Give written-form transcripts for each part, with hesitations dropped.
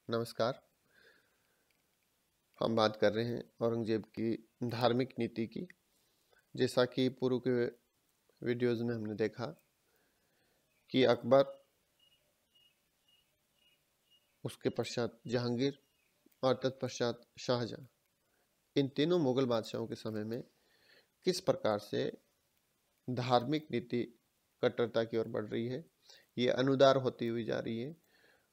नमस्कार। हम बात कर रहे हैं औरंगजेब की धार्मिक नीति की। जैसा कि पूर्व के वीडियोज़ में हमने देखा कि अकबर, उसके पश्चात जहांगीर और तत्पश्चात शाहजहां, इन तीनों मुगल बादशाहों के समय में किस प्रकार से धार्मिक नीति कट्टरता की ओर बढ़ रही है, ये अनुदार होती हुई जा रही है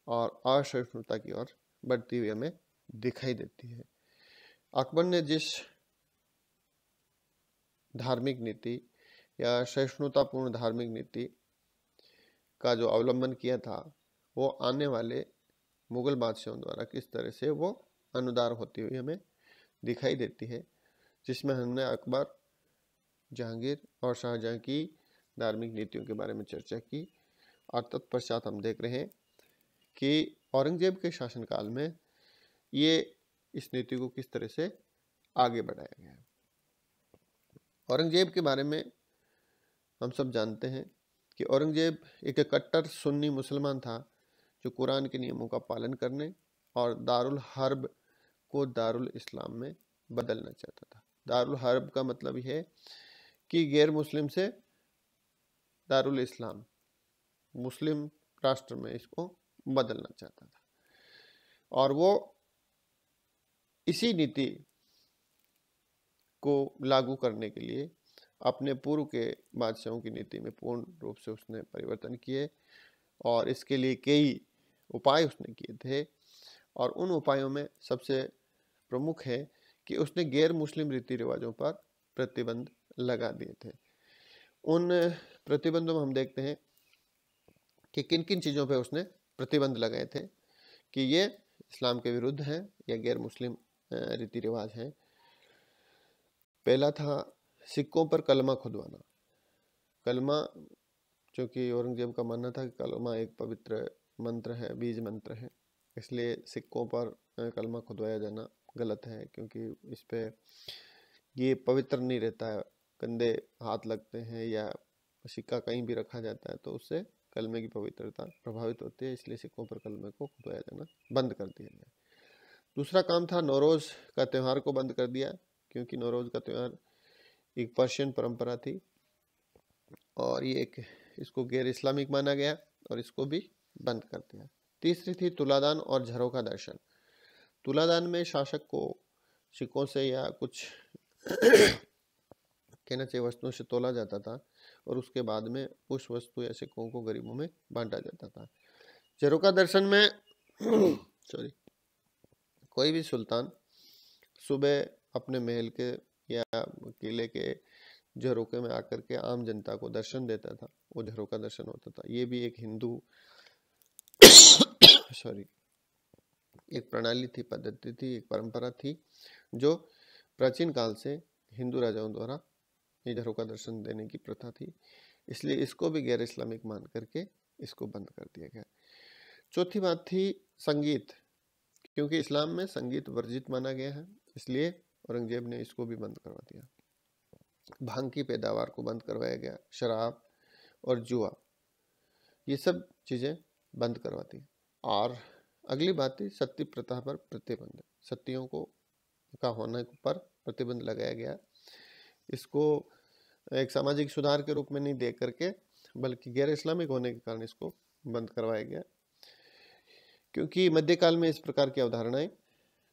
और असहिष्णुता की ओर बढ़ती हुई हमें दिखाई देती है। अकबर ने जिस धार्मिक नीति या सहिष्णुतापूर्ण धार्मिक नीति का जो अवलंबन किया था, वो आने वाले मुगल बादशाहों द्वारा किस तरह से वो अनुदार होती हुई हमें दिखाई देती है, जिसमें हमने अकबर, जहांगीर और शाहजहां की धार्मिक नीतियों के बारे में चर्चा की। और तत्पश्चात हम देख रहे हैं कि औरंगजेब के शासनकाल में ये इस नीति को किस तरह से आगे बढ़ाया गया। औरंगजेब के बारे में हम सब जानते हैं कि औरंगजेब एक कट्टर सुन्नी मुसलमान था जो कुरान के नियमों का पालन करने और दारुल हर्ब को दारुल इस्लाम में बदलना चाहता था। दारुल हर्ब का मतलब यह है कि गैर मुस्लिम से दारुल इस्लाम, मुस्लिम राष्ट्र में इसको बदलना चाहता था। और वो इसी नीति को लागू करने के लिए अपने पूर्व के बादशाहों की नीति में पूर्ण रूप से उसने परिवर्तन किए और इसके लिए कई उपाय उसने किए थे। और उन उपायों में सबसे प्रमुख है कि उसने गैर मुस्लिम रीति रिवाजों पर प्रतिबंध लगा दिए थे। उन प्रतिबंधों में हम देखते हैं कि किन किन चीज़ों पर उसने प्रतिबंध लगाए थे कि ये इस्लाम के विरुद्ध हैं या गैर मुस्लिम रीति रिवाज हैं। पहला था सिक्कों पर कलमा खुदवाना। कलमा, चूँकि औरंगजेब का मानना था कि कलमा एक पवित्र मंत्र है, बीज मंत्र है, इसलिए सिक्कों पर कलमा खुदवाया जाना गलत है, क्योंकि इस पे ये पवित्र नहीं रहता है, गंदे हाथ लगते हैं या सिक्का कहीं भी रखा जाता है तो उससे कलमे की पवित्रता प्रभावित होती है, इसलिए सिक्कों पर कलमे को खुदवाया जाना बंद कर दिया गया। दूसरा काम था नौरोज़ का त्यौहार को बंद कर दिया, क्योंकि नौरोज़ का त्यौहार एक पर्शियन परंपरा थी और ये इसको गैर इस्लामिक माना गया और इसको भी बंद कर दिया। तीसरी थी तुलादान और झरोखा दर्शन। तुलादान में शासक को सिक्कों से या कुछ कहना चाहिए वस्तुओं से तोला जाता था और उसके बाद में उस वस्तु या सिक्कों को गरीबों में बांटा जाता था। झरोखा दर्शन में कोई भी सुल्तान सुबह अपने महल के या किले के झरोखे में आकर के आम जनता को दर्शन देता था, वो झरोखा दर्शन होता था। ये भी एक हिंदू एक प्रणाली थी, पद्धति थी, एक परंपरा थी जो प्राचीन काल से हिंदू राजाओं द्वारा ये झरोखा दर्शन देने की प्रथा थी, इसलिए इसको भी गैर इस्लामिक मान करके इसको बंद कर दिया गया। चौथी बात थी संगीत, क्योंकि इस्लाम में संगीत वर्जित माना गया है, इसलिए औरंगजेब ने इसको भी बंद करवा दिया। भांग की पैदावार को बंद करवाया गया, शराब और जुआ, ये सब चीज़ें बंद करवा दी। और अगली बात थी सती प्रथा पर प्रतिबंध। सतियों को का होने पर प्रतिबंध लगाया गया। इसको एक सामाजिक सुधार के रूप में नहीं देख करके बल्कि गैर इस्लामिक होने के कारण इसको बंद करवाया गया, क्योंकि मध्यकाल में इस प्रकार की अवधारणाएं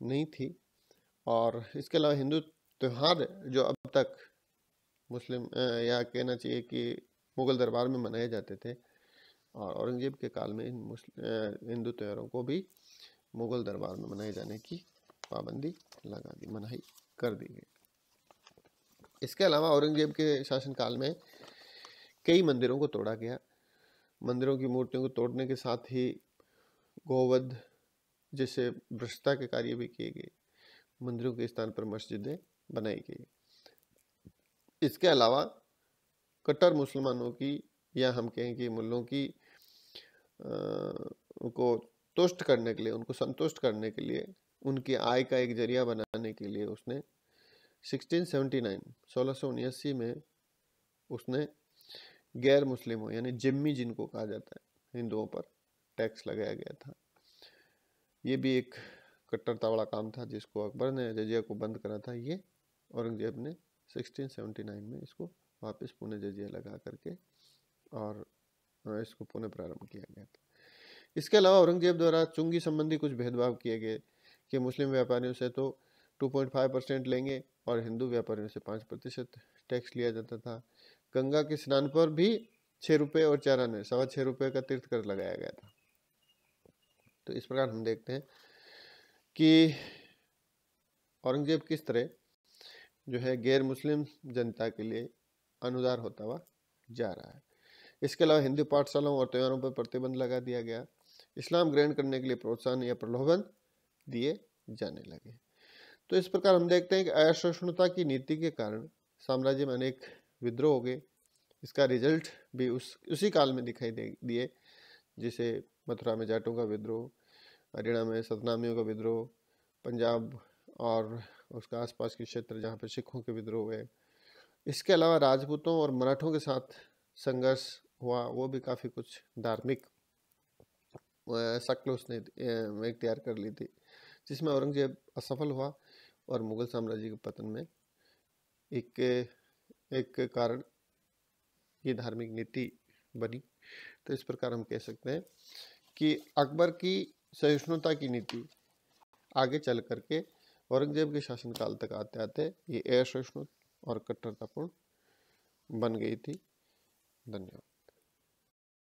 नहीं थी। और इसके अलावा हिंदू त्यौहार जो अब तक मुस्लिम या कहना चाहिए कि मुगल दरबार में मनाए जाते थे, और औरंगजेब के काल में इन हिंदू त्योहारों को भी मुगल दरबार में मनाए जाने की पाबंदी लगा दी, मनाही कर दी गई। इसके अलावा औरंगजेब के शासनकाल में कई मंदिरों को तोड़ा गया। मंदिरों की मूर्तियों को तोड़ने के साथ ही गोवध जैसे भ्रष्टता के कार्य भी किए गए। मंदिरों के स्थान पर मस्जिदें बनाई गई। इसके अलावा कट्टर मुसलमानों की या हम कहें कि मुल्लों की को तुष्ट करने के लिए, उनको संतुष्ट करने के लिए, उनकी आय का एक जरिया बनाने के लिए उसने 1679 में उसने गैर मुस्लिमों यानी जिम्मी जिनको कहा जाता है, हिंदुओं पर टैक्स लगाया गया था। ये भी एक कट्टरता वाला काम था, जिसको अकबर ने जजिया को बंद करा था, ये औरंगजेब ने 1679 में इसको वापस पुनः जजिया लगा करके और इसको पुनः प्रारंभ किया गया था। इसके अलावा औरंगजेब द्वारा चुंगी संबंधी कुछ भेदभाव किए गए कि मुस्लिम व्यापारियों से तो 2.5% लेंगे और हिंदू व्यापारियों से 5% टैक्स लिया जाता था। गंगा के स्नान पर भी 6 रुपये और चारान में 6.25 रुपये का तीर्थ कर लगाया गया था। तो इस प्रकार हम देखते हैं कि औरंगजेब किस तरह जो है गैर मुस्लिम जनता के लिए अनुदार होता हुआ जा रहा है। इसके अलावा हिंदू पाठशालाओं और त्योहारों पर प्रतिबंध लगा दिया गया। इस्लाम ग्रहण करने के लिए प्रोत्साहन या प्रलोभन दिए जाने लगे। तो इस प्रकार हम देखते हैं कि असहिष्णुता की नीति के कारण साम्राज्य में अनेक विद्रोह हो गए। इसका रिजल्ट भी उसी काल में दिखाई दिए, जिसे मथुरा में जाटों का विद्रोह, हरियाणा में सतनामियों का विद्रोह, पंजाब और उसका आसपास के क्षेत्र जहाँ पर सिखों के विद्रोह हुए। इसके अलावा राजपूतों और मराठों के साथ संघर्ष हुआ, वो भी काफ़ी कुछ धार्मिक शक्ल उसने इख्तियार कर ली थी, जिसमें औरंगजेब असफल हुआ और मुगल साम्राज्य के पतन में एक कारण ये धार्मिक नीति बनी। तो इस प्रकार हम कह सकते हैं कि अकबर की सहिष्णुता की नीति आगे चल करके औरंगजेब के शासनकाल तक आते आते ये असहिष्णु और कट्टरतापूर्ण बन गई थी। धन्यवाद।